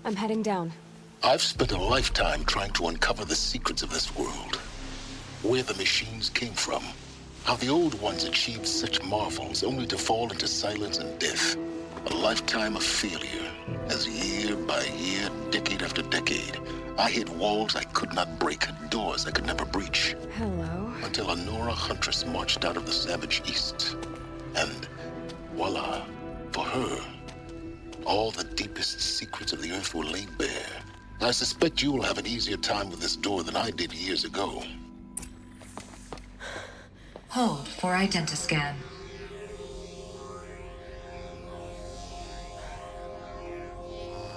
I'm heading down. I've spent a lifetime trying to uncover the secrets of this world. Where the machines came from. How the old ones achieved such marvels only to fall into silence and death. A lifetime of failure, as year by year, decade after decade, I hit walls I could not break, doors I could never breach. Hello. Until a Nora huntress marched out of the savage east. And voila, for her, all the deepest secrets of the earth were laid bare. I suspect you will have an easier time with this door than I did years ago. Hold for identiscan.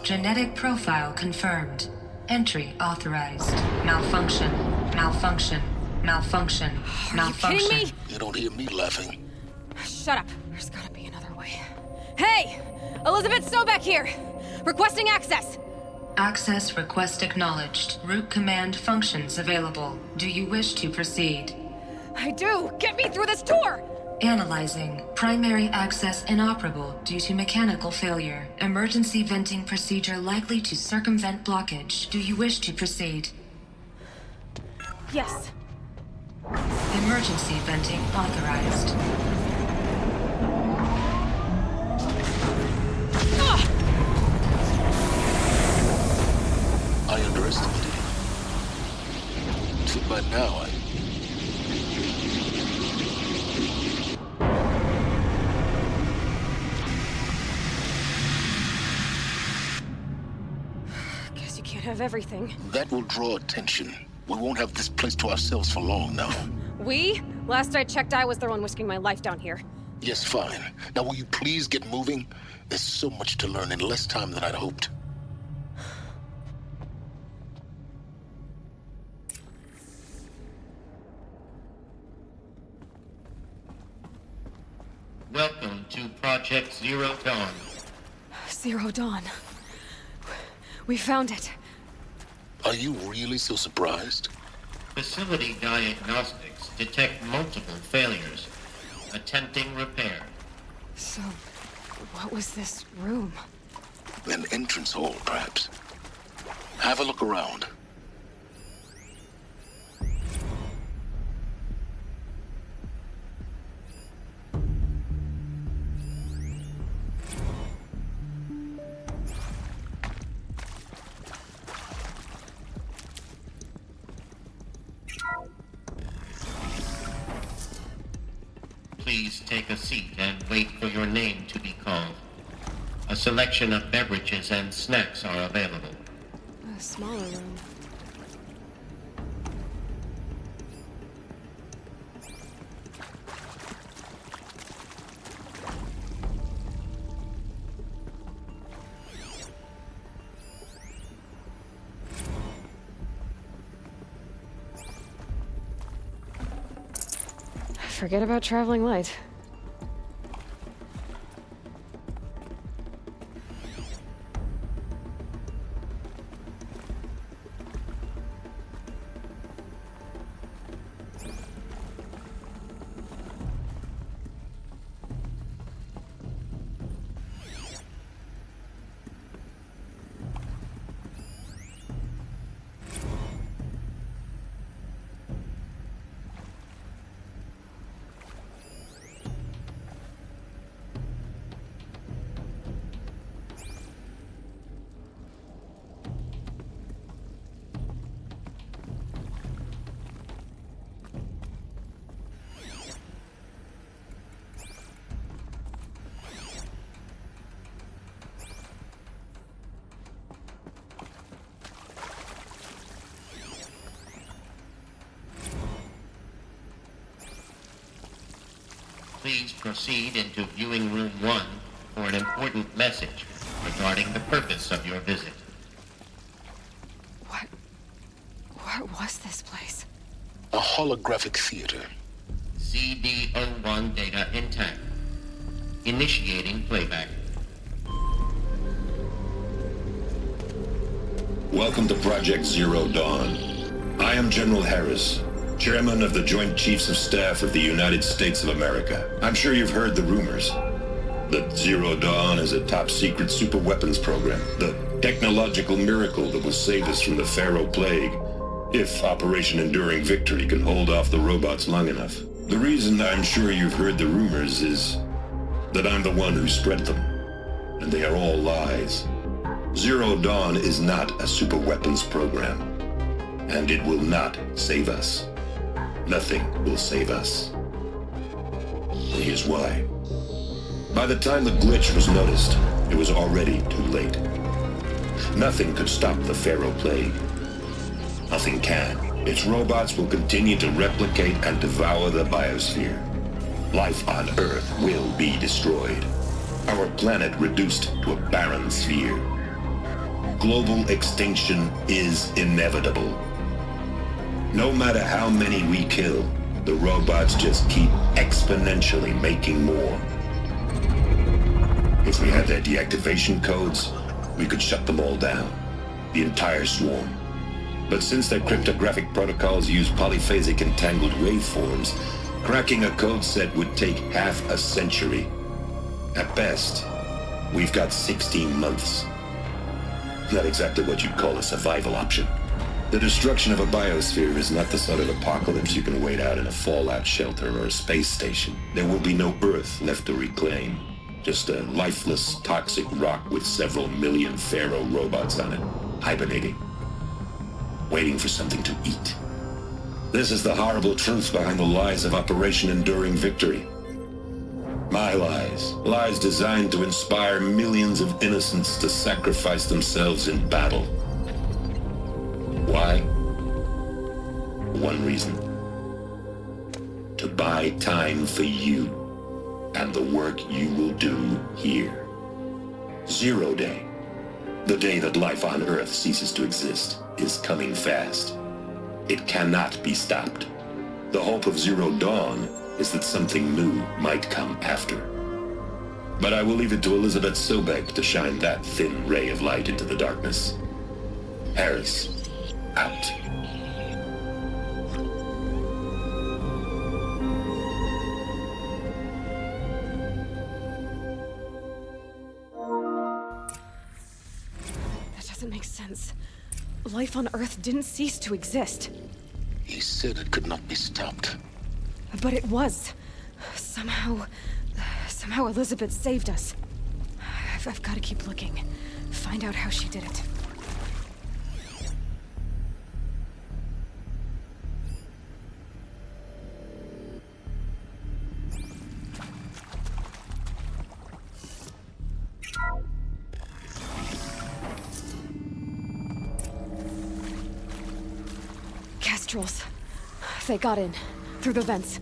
Genetic profile confirmed. Entry authorized. Malfunction. Malfunction. Malfunction. Malfunction. Are you kidding me? You don't hear me laughing. Shut up. There's gotta be another way. Hey! Elizabeth Sobek here! Requesting access! Access request acknowledged. Root command functions available. Do you wish to proceed? I do! Get me through this tour! Analyzing. Primary access inoperable due to mechanical failure. Emergency venting procedure likely to circumvent blockage. Do you wish to proceed? Yes. Emergency venting authorized. I underestimated you. Too bad now Guess you can't have everything. That will draw attention. We won't have this place to ourselves for long now. We? Last I checked, I was the one risking my life down here. Yes, fine. Now will you please get moving? There's so much to learn in less time than I'd hoped. Welcome to Project Zero Dawn. Zero Dawn. We found it. Are you really so surprised? Facility diagnostics detect multiple failures. Attempting repair. So, what was this room? An entrance hall, perhaps. Have a look around. Please take a seat and wait for your name to be called. A selection of beverages and snacks are available. A smaller room. Forget about traveling light. Please proceed into viewing room 1 for an important message regarding the purpose of your visit. What was this place? A holographic theater. CD01 data intact. Initiating playback. Welcome to Project Zero Dawn. I am General Harris, Chairman of the Joint Chiefs of Staff of the United States of America. I'm sure you've heard the rumors that Zero Dawn is a top-secret super weapons program. The Technological miracle that will save us from the Pharaoh Plague, if Operation Enduring Victory can hold off the robots long enough. The reason I'm sure you've heard the rumors is that I'm the one who spread them, and they are all lies. Zero Dawn is not a superweapons program, and it will not save us. Nothing will save us. Here's why. By the time the glitch was noticed, it was already too late. Nothing could stop the Pharaoh Plague. Nothing can. Its robots will continue to replicate and devour the biosphere. Life on Earth will be destroyed. Our planet reduced to a barren sphere. Global extinction is inevitable. No matter how many we kill, the robots just keep exponentially making more. If we had their deactivation codes, we could shut them all down, the entire swarm. But since their cryptographic protocols use polyphasic entangled waveforms, cracking a code set would take half a century. At best, we've got 16 months. Not exactly what you'd call a survival option. The destruction of a biosphere is not the sort of apocalypse you can wait out in a fallout shelter or a space station. There will be no Earth left to reclaim. Just a lifeless, toxic rock with several million Pharaoh robots on it, hibernating, waiting for something to eat. This is the horrible truth behind the lies of Operation Enduring Victory. My lies. Lies designed to inspire millions of innocents to sacrifice themselves in battle. Why? One reason. To buy time for you and the work you will do here. Zero Day, the day that life on Earth ceases to exist, is coming fast. It cannot be stopped. The hope of Zero Dawn is that something new might come after. But I will leave it to Elizabeth Sobek to shine that thin ray of light into the darkness. Harris, out. Makes sense. Life on Earth didn't cease to exist. He said it could not be stopped. But it was. Somehow Elizabeth saved us. I've got to keep looking. Find out how she did it. They got in, through the vents.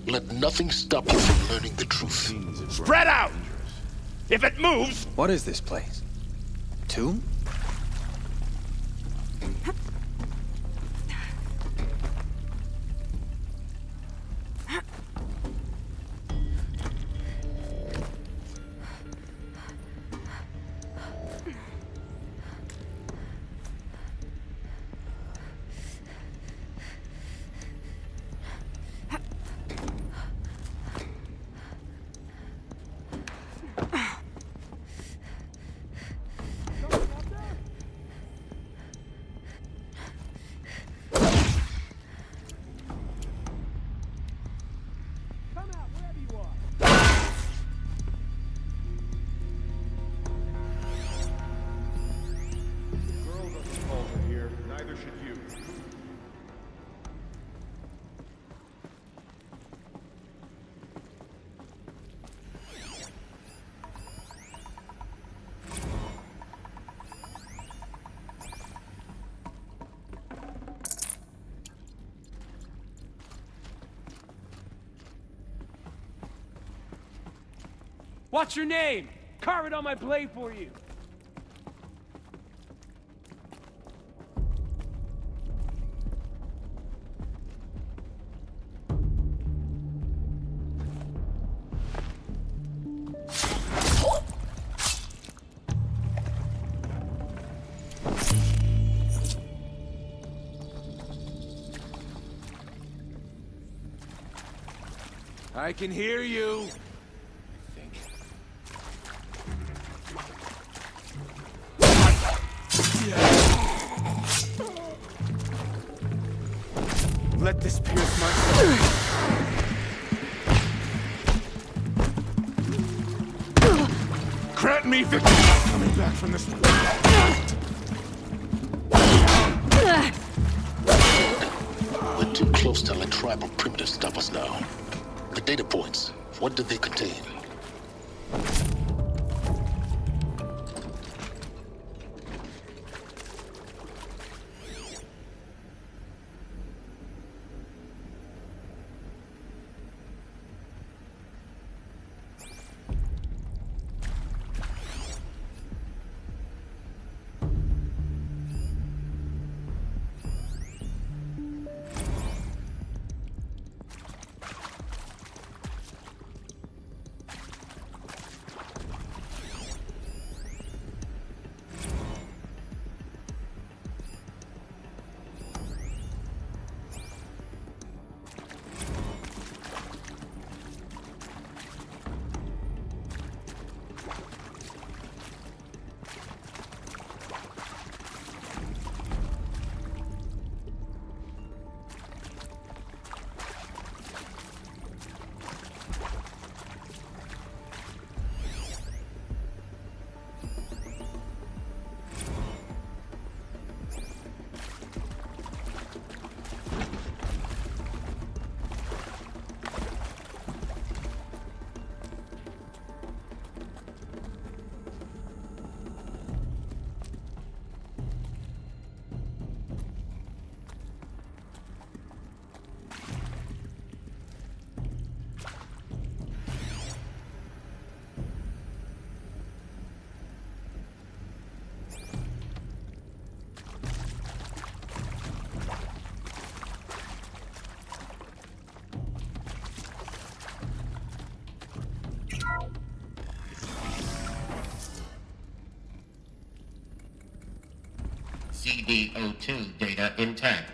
Let nothing stop you from learning the truth. Spread out! If it moves... What is this place? A tomb? What's your name? Carve it on my blade for you. I can hear you. Let this pierce my soul. Grant me victory. Coming back from this. We're too close to let tribal primitives stop us now. The data points, what did they contain? CD02 data intact.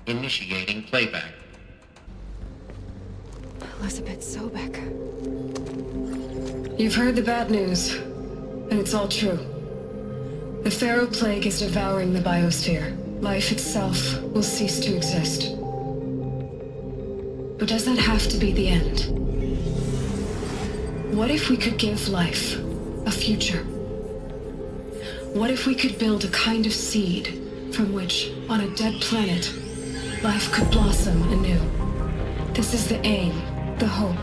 Initiating playback. Elizabeth Sobek. You've heard the bad news, and it's all true. The Pharaoh Plague is devouring the biosphere. Life itself will cease to exist. But does that have to be the end? What if we could give life a future? What if we could build a kind of seed from which, on a dead planet, life could blossom anew? This is the aim, the hope,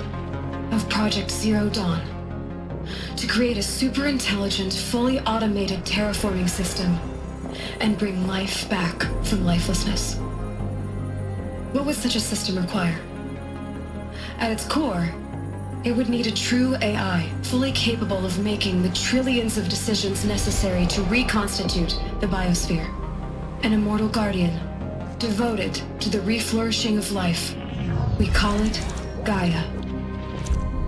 of Project Zero Dawn. To create a super-intelligent, fully automated terraforming system and bring life back from lifelessness. What would such a system require? At its core, it would need a true AI, fully capable of making the trillions of decisions necessary to reconstitute the biosphere. An immortal guardian, devoted to the reflourishing of life. We call it Gaia.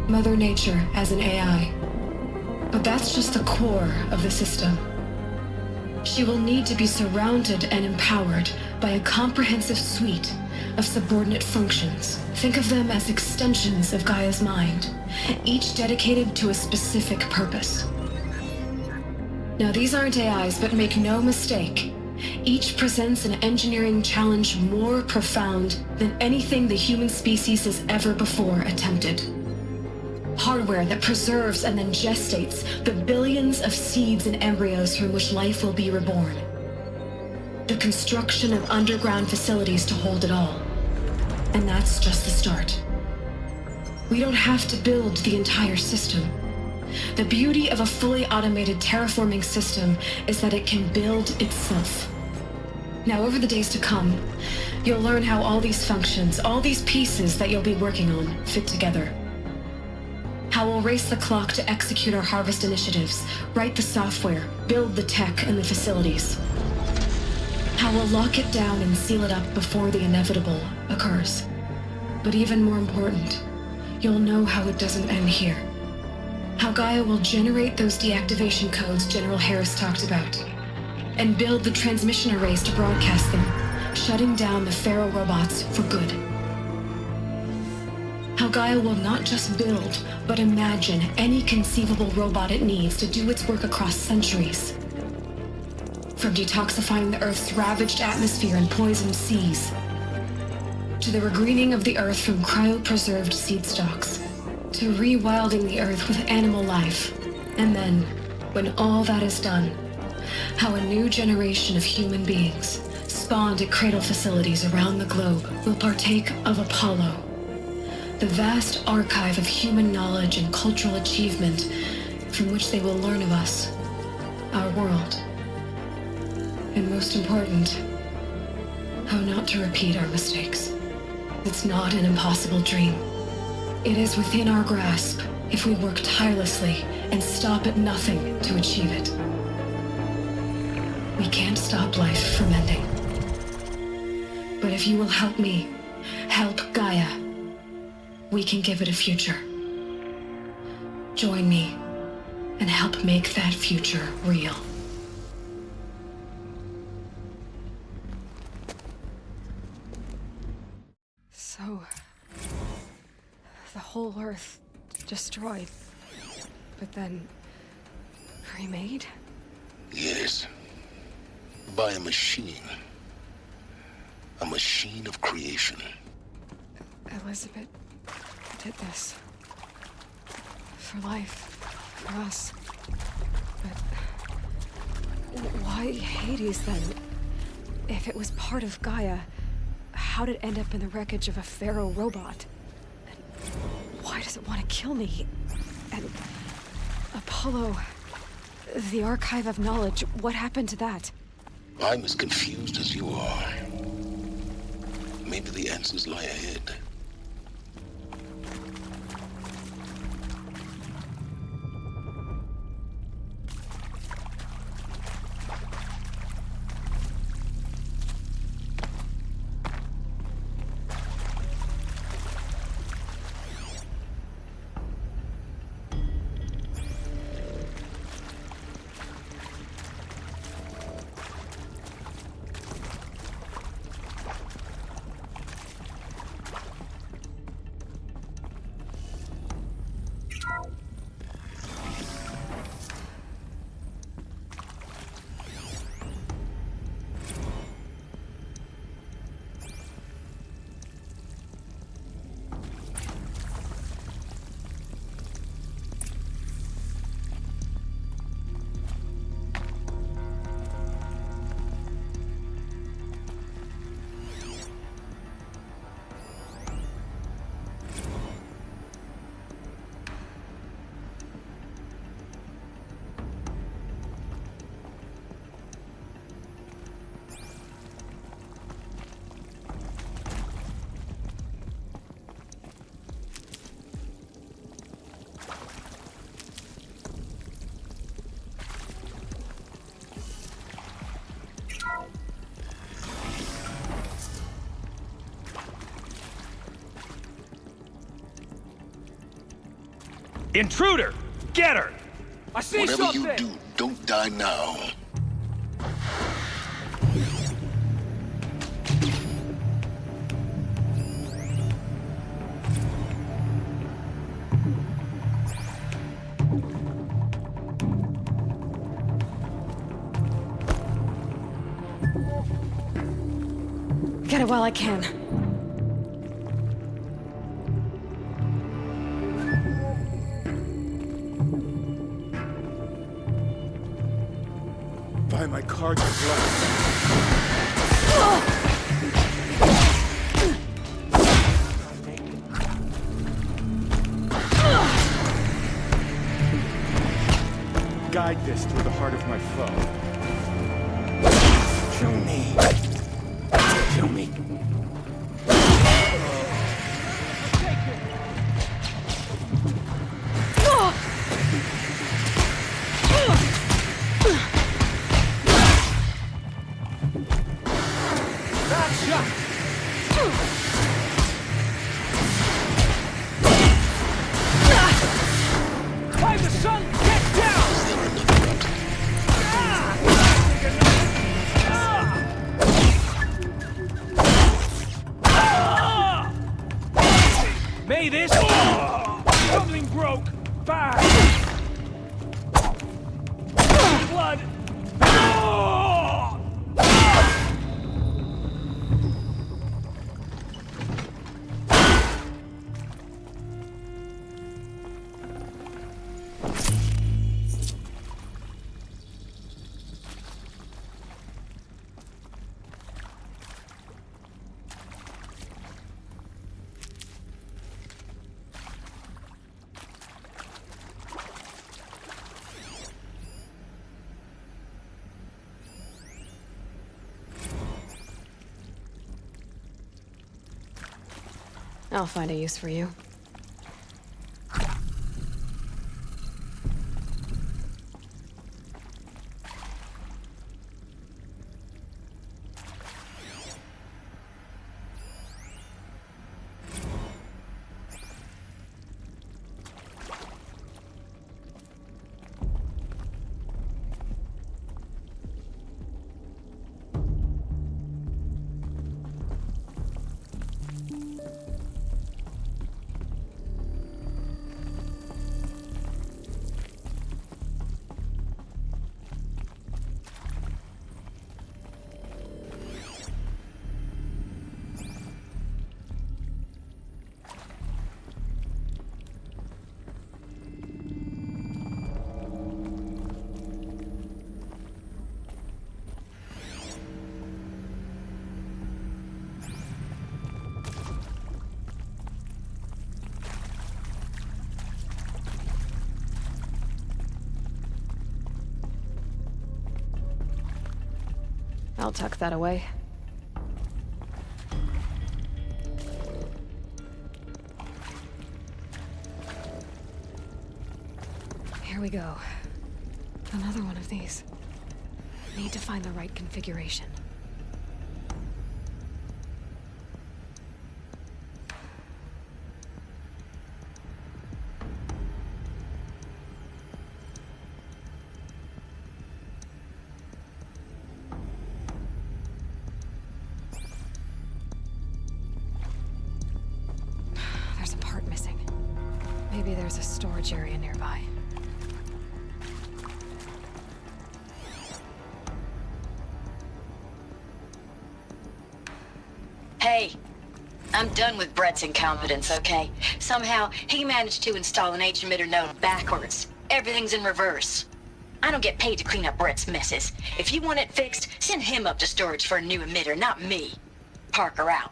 Mother Nature as an AI. But that's just the core of the system. She will need to be surrounded and empowered by a comprehensive suite of subordinate functions. Think of them as extensions of Gaia's mind, each dedicated to a specific purpose. Now, these aren't AIs, but make no mistake, each presents an engineering challenge more profound than anything the human species has ever before attempted. Hardware that preserves and then gestates the billions of seeds and embryos from which life will be reborn. The construction of underground facilities to hold it all. And that's just the start. We don't have to build the entire system. The beauty of a fully automated terraforming system is that it can build itself. Now, over the days to come, you'll learn how all these functions, all these pieces that you'll be working on, fit together. How we'll race the clock to execute our harvest initiatives, write the software, build the tech and the facilities. How we'll lock it down and seal it up before the inevitable occurs. But even more important, you'll know how it doesn't end here. How Gaia will generate those deactivation codes General Harris talked about, and build the transmission arrays to broadcast them, shutting down the Pharaoh robots for good. How Gaia will not just build, but imagine any conceivable robot it needs to do its work across centuries. From detoxifying the Earth's ravaged atmosphere and poisoned seas, to the regreening of the Earth from cryopreserved seed stalks, to rewilding the Earth with animal life. And then, when all that is done, how a new generation of human beings, spawned at cradle facilities around the globe, will partake of Apollo, the vast archive of human knowledge and cultural achievement from which they will learn of us, our world, and most important, how not to repeat our mistakes. It's not an impossible dream. It is within our grasp if we work tirelessly and stop at nothing to achieve it. We can't stop life from ending. But if you will help me, help Gaia, we can give it a future. Join me and help make that future real. So, the whole Earth destroyed, but then remade? Yes. By a machine. A machine of creation. Elizabeth did this. For life. For us. But why Hades then? If it was part of Gaia, how did it end up in the wreckage of a pharaoh robot? And why does it want to kill me? And Apollo, the archive of knowledge, what happened to that? I'm as confused as you are. Maybe the answers lie ahead. Intruder! Get her! I see Whatever something! you do, don't die now. Get it while I can. Buy my cards of luck. Guide this through the heart of my foe. Kill me. Kill me. By the sun, get down! Is there another route? May this... Something broke! Bad! Blood! I'll find a use for you. I'll tuck that away. Here we go. Another one of these. Need to find the right configuration. There's a part missing. Maybe there's a storage area nearby. Hey, I'm done with Brett's incompetence, okay? Somehow, he managed to install an H-emitter node backwards. Everything's in reverse. I don't get paid to clean up Brett's messes. If you want it fixed, send him up to storage for a new emitter, not me. Parker out.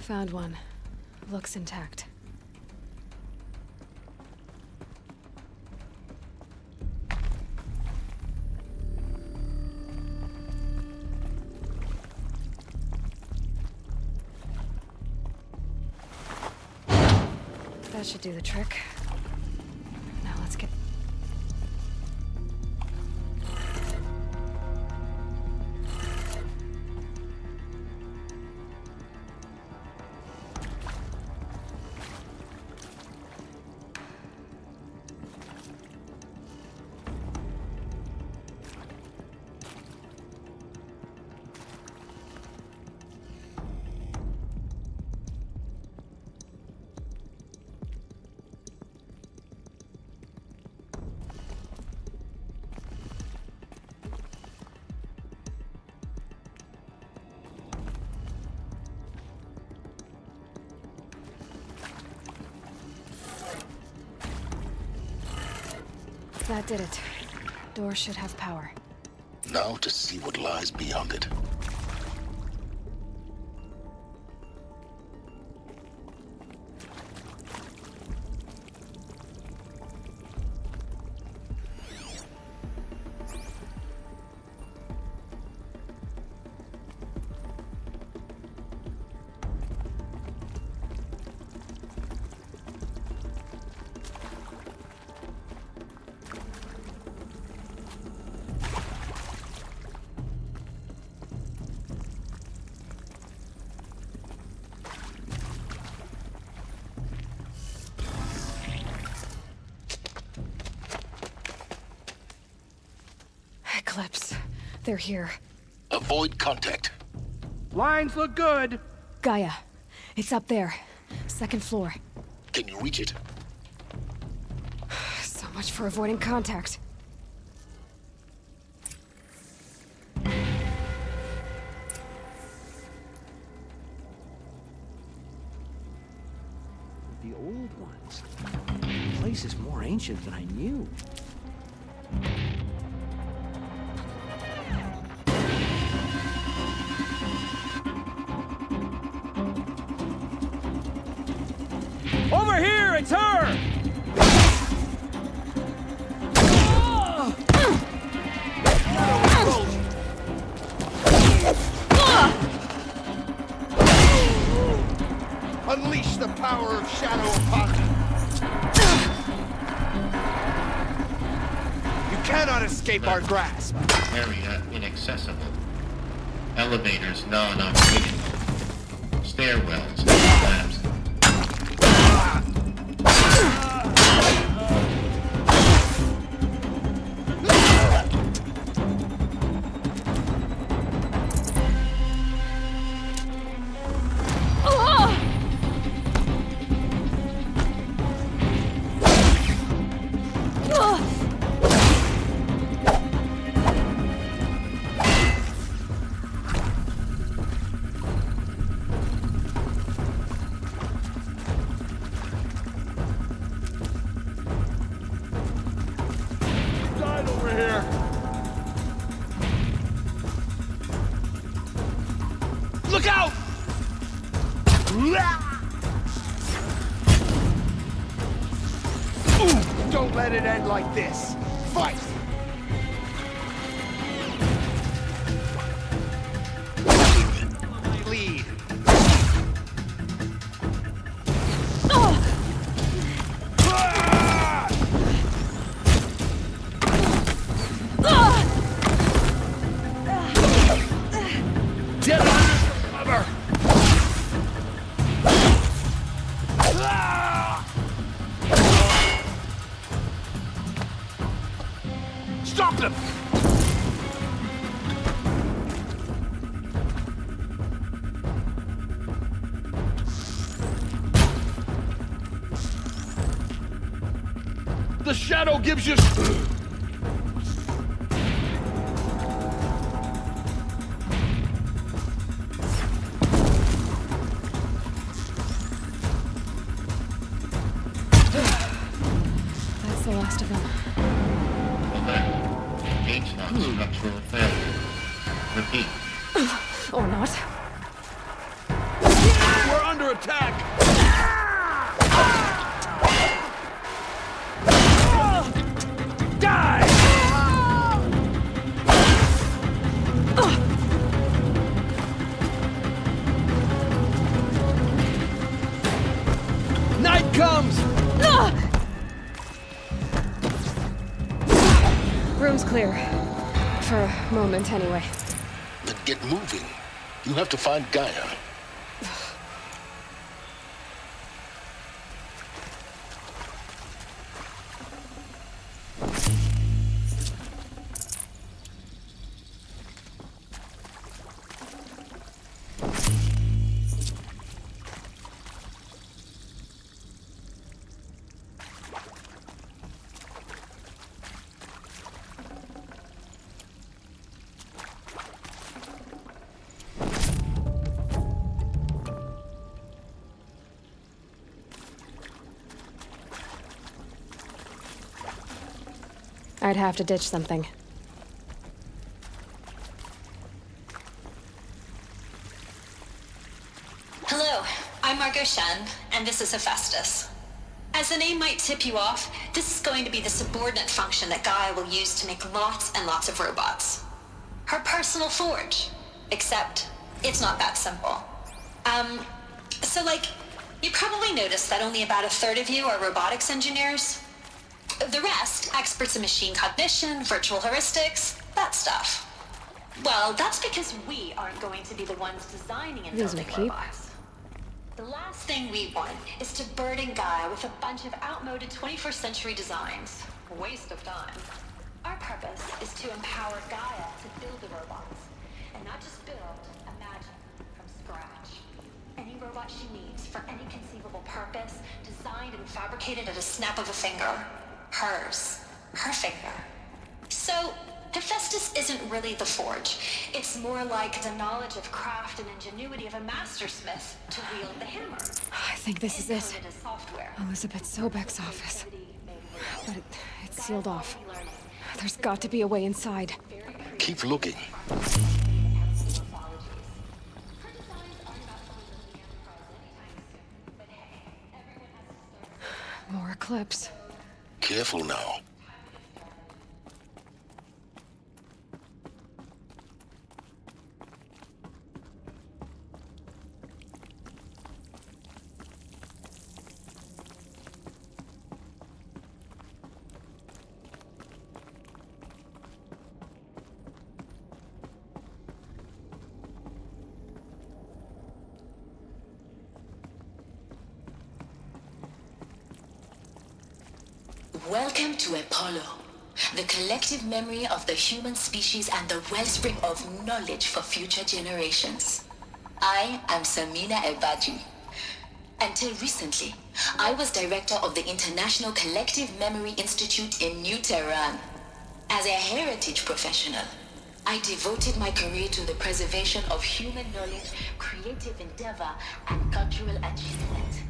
Found one. Looks intact. That should do the trick. Now let's get... That did it. Door should have power. Now to see what lies beyond it. Eclipse. They're here. Avoid contact. Lines look good. Gaia. It's up there. Second floor. Can you reach it? So much for avoiding contact. The old ones. The place is more ancient than I knew. Over here, it's her! Unleash the power of Shadow upon me. You cannot escape our grasp. Area inaccessible. Elevators non-operating. Stairwells collapsed. Look out! Ooh, don't let it end like this. Fight! Lead. Get under cover! Stop them! The shadow gives you... That's the last of them. H-lock structural failure. Repeat. Or not. We're under attack! Die! Night comes! clear. For a moment, anyway. Then get moving. You have to find Gaia. I'd have to ditch something. Hello, I'm Margot Shan, and this is Hephaestus. As the name might tip you off, this is going to be the subordinate function that Gaia will use to make lots and lots of robots. Her personal forge. Except, it's not that simple. You probably noticed that only about a third of you are robotics engineers. The rest, experts in machine cognition, virtual heuristics, that stuff. Well, that's because we aren't going to be the ones designing and building robots. The last thing we want is to burden Gaia with a bunch of outmoded 21st century designs. A waste of time. Our purpose is to empower Gaia to build the robots. And not just build, imagine, from scratch. Any robot she needs for any conceivable purpose, designed and fabricated at a snap of a finger. Hers. Her finger. So, Hephaestus isn't really the forge. It's more like the knowledge of craft and ingenuity of a mastersmith to wield the hammer. I think this is it. Encoded as software. Elizabeth Sobek's office. But it's sealed off. There's got to be a way inside. Keep looking. More eclipse. Careful now. Welcome to Apollo, the collective memory of the human species and the wellspring of knowledge for future generations. I am Samina Ebaji. Until recently, I was director of the International Collective Memory Institute in New Tehran. As a heritage professional, I devoted my career to the preservation of human knowledge, creative endeavor, and cultural achievement.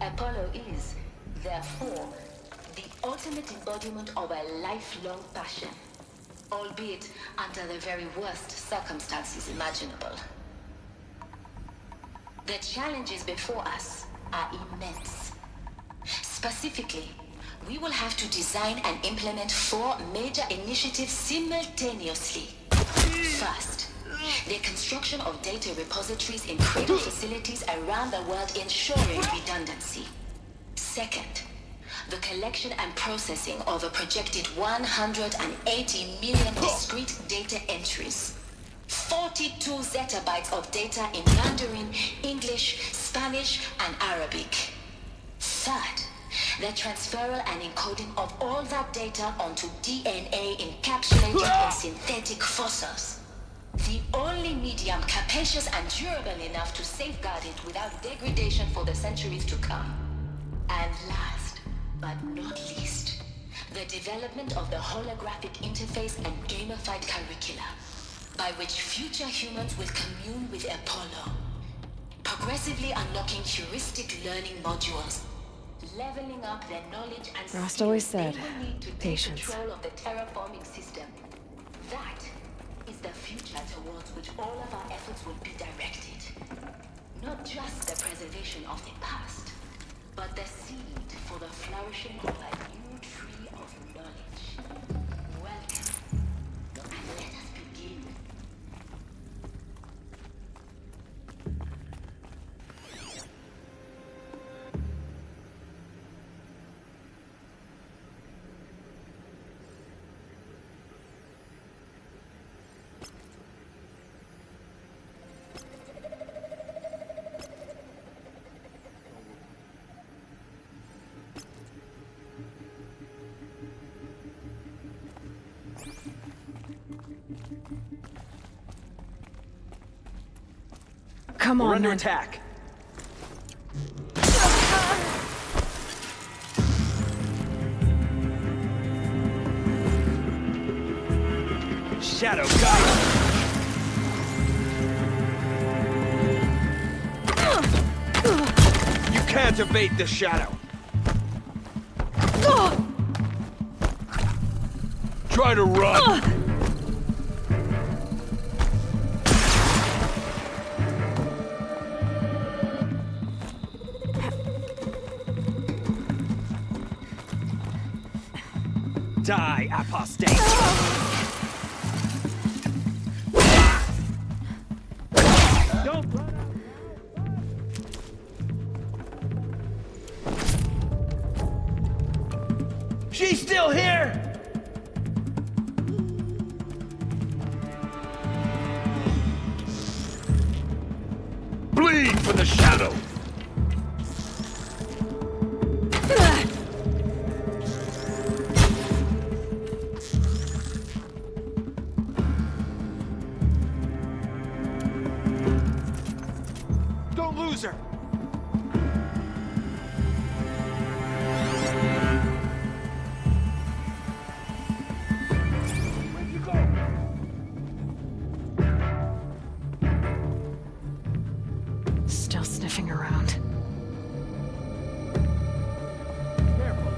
Apollo is, therefore, the ultimate embodiment of a lifelong passion, albeit under the very worst circumstances imaginable. The challenges before us are immense. Specifically, we will have to design and implement 4 major initiatives simultaneously. First, the construction of data repositories in cradle facilities around the world ensuring redundancy. Second, the collection and processing of a projected 180 million discrete data entries. 42 zettabytes of data in Mandarin, English, Spanish, and Arabic. Third, the transferal and encoding of all that data onto DNA encapsulated in synthetic fossils. The only medium capacious and durable enough to safeguard it without degradation for the centuries to come. And last, but not least, the development of the holographic interface and gamified curricula, by which future humans will commune with Apollo, progressively unlocking heuristic learning modules, leveling up their knowledge and Rost always skills said, they will need to patience. take control of the terraforming system. That is the future towards which all of our efforts will be directed. Not just the preservation of the past, but the seed for the flourishing of a new tree of knowledge. Welcome, and let us begin. Come We're on, under then. attack. Shadow guy. You can't evade the shadow. Try to run. Die, apostate! Don't run out. She's still here! Bleed for the shadow! Don't lose her! Where'd you go? Still sniffing around. Careful.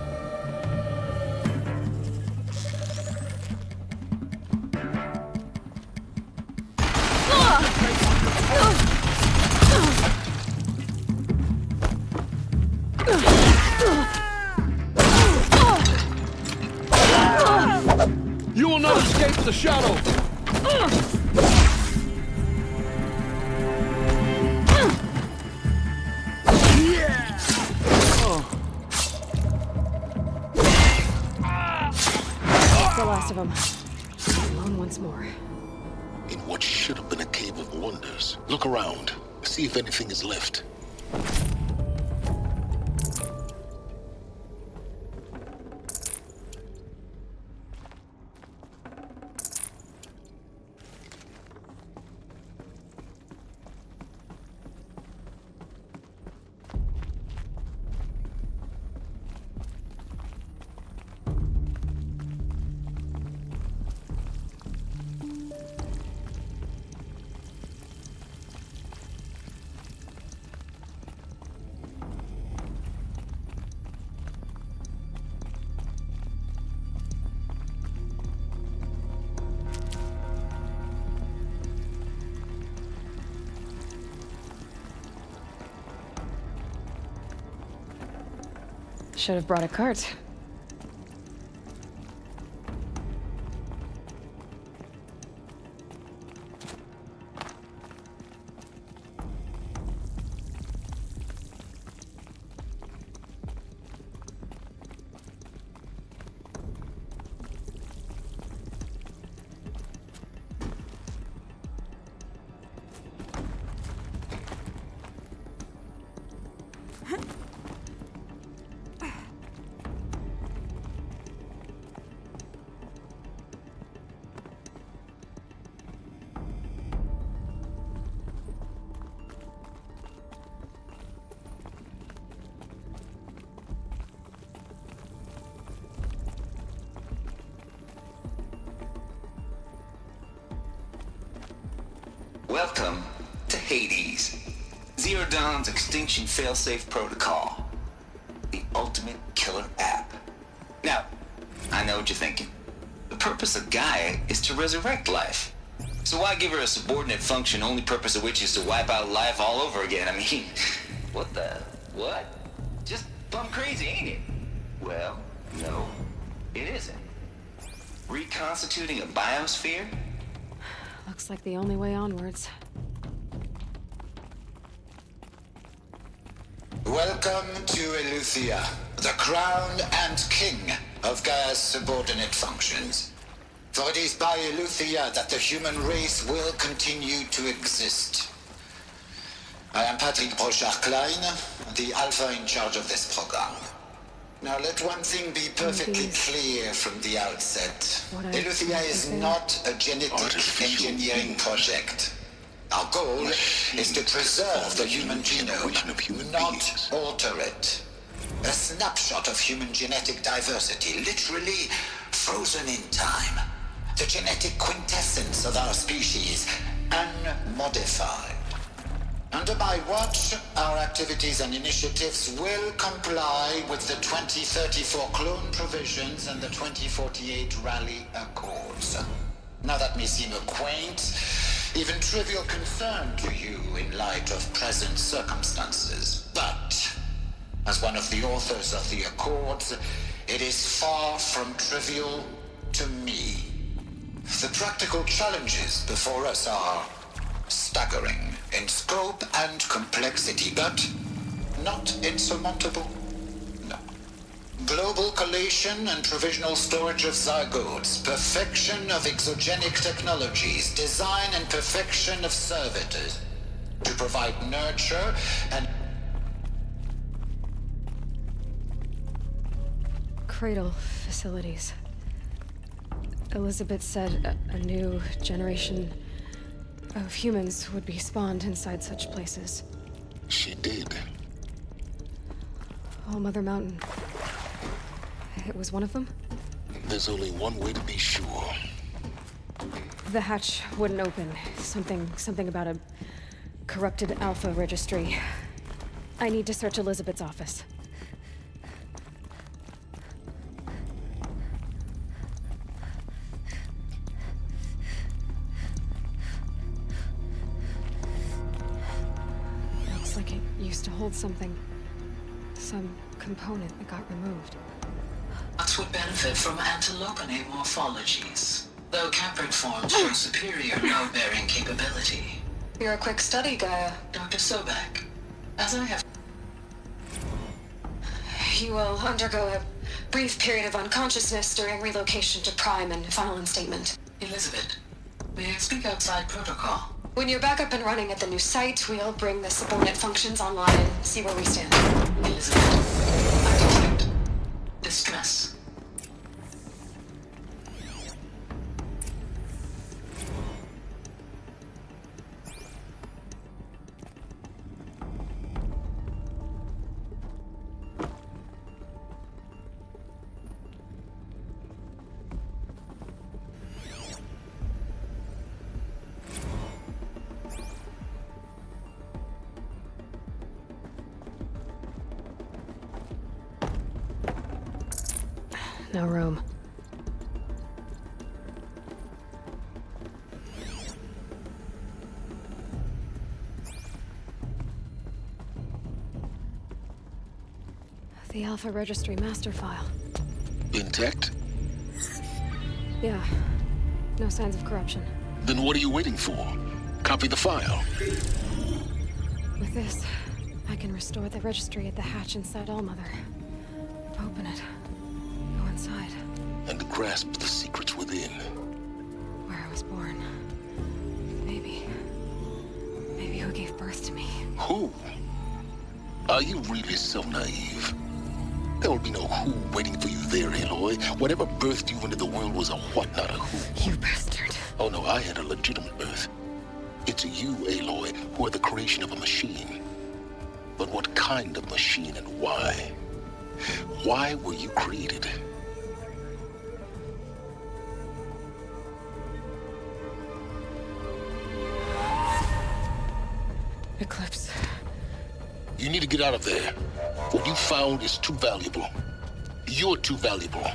You will not escape the shadow! That's the last of them. Alone once more. In what should have been a cave of wonders. Look around. See if anything is left. Should have brought a cart. Welcome to Hades, Zero Dawn's extinction failsafe protocol, the ultimate killer app. Now, I know what you're thinking. The purpose of Gaia is to resurrect life. So why give her a subordinate function, only purpose of which is to wipe out life all over again? I mean, what? Just plumb crazy, ain't it? Well, no, it isn't. Reconstituting a biosphere? Looks like the only way onwards. Welcome to Eleuthia, the crown and king of Gaia's subordinate functions. For it is by Eleuthia that the human race will continue to exist. I am Patrick Brochard-Klein, the alpha in charge of this program. Now let one thing be perfectly clear from the outset. Eleuthia is not a genetic engineering project. Our goal is to preserve the human genome, not alter it. A snapshot of human genetic diversity, literally frozen in time. The genetic quintessence of our species, unmodified. Under my watch, our activities and initiatives will comply with the 2034 clone provisions and the 2048 Rally Accords. Now that may seem a quaint, even trivial concern to you in light of present circumstances, but as one of the authors of the Accords, it is far from trivial to me. The practical challenges before us are staggering in scope and complexity, but not insurmountable. No. Global collation and provisional storage of zygotes, perfection of exogenic technologies, design and perfection of servitors to provide nurture and cradle facilities. Elizabeth said a new generation of humans would be spawned inside such places. She did. All Mother Mountain. It was one of them? There's only one way to be sure. The hatch wouldn't open. Something about a corrupted Alpha registry. I need to search Elizabeth's office. Like it used to hold something. Some component that got removed. That would benefit from antilopinate morphologies, though caprid forms show superior node-bearing capability. You're a quick study, Gaia. Dr. Sobek, as I have... You will undergo a brief period of unconsciousness during relocation to Prime and final instatement. Elizabeth, may I speak outside protocol? When you're back up and running at the new site, we'll bring the subordinate functions online and see where we stand. Elizabeth, I detect distress. No room. The Alpha Registry master file. Intact? Yeah. No signs of corruption. Then what are you waiting for? Copy the file. With this, I can restore the registry at the hatch inside Allmother. Open it. Go inside. And grasp the secrets within. Where I was born. Maybe who gave birth to me. Who? Are you really so naive? There will be no who waiting for you there, Aloy. Whatever birthed you into the world was a what, not a who. You bastard. Oh no, I had a legitimate birth. It's you, Aloy, who are the creation of a machine. But what kind of machine and why? Why were you created? Eclipse. You need to get out of there. What you found is too valuable. You're too valuable.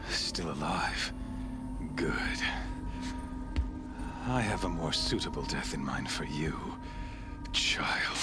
Still alive. Good. I have a more suitable death in mind for you, child.